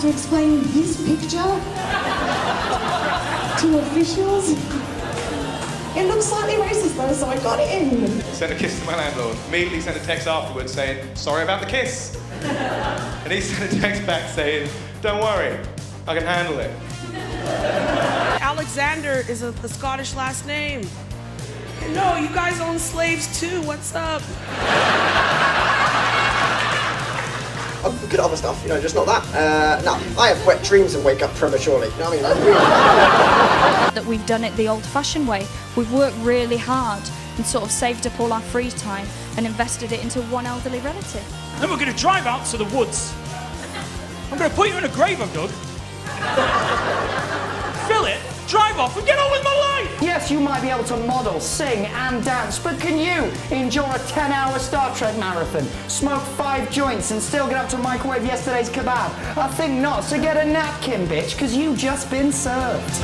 have to explain this picture to officials. It looks slightly racist though, so I got it in. Sent a kiss to my landlord. Immediately sent a text afterwards saying, sorry about the kiss. And he sent a text back saying, don't worry, I can handle it. Alexander is a Scottish last name. No, you guys own slaves too, what's up? I'm good at other stuff, you know, just not that. No, I have wet dreams and wake up prematurely, you know what I mean? That we've done it the old-fashioned way. We've worked really hard and sort of saved up all our free time and invested it into one elderly relative. Then we're going to drive out to the woods. I'm going to put you in a grave I've dug. Fill it, drive off and get on with my life! Yes, you might be able to model, sing and dance, but can you endure a 10-hour Star Trek marathon, smoke 5 joints and still get up to microwave yesterday's kebab? I think not, so get a napkin, bitch, because you've just been served.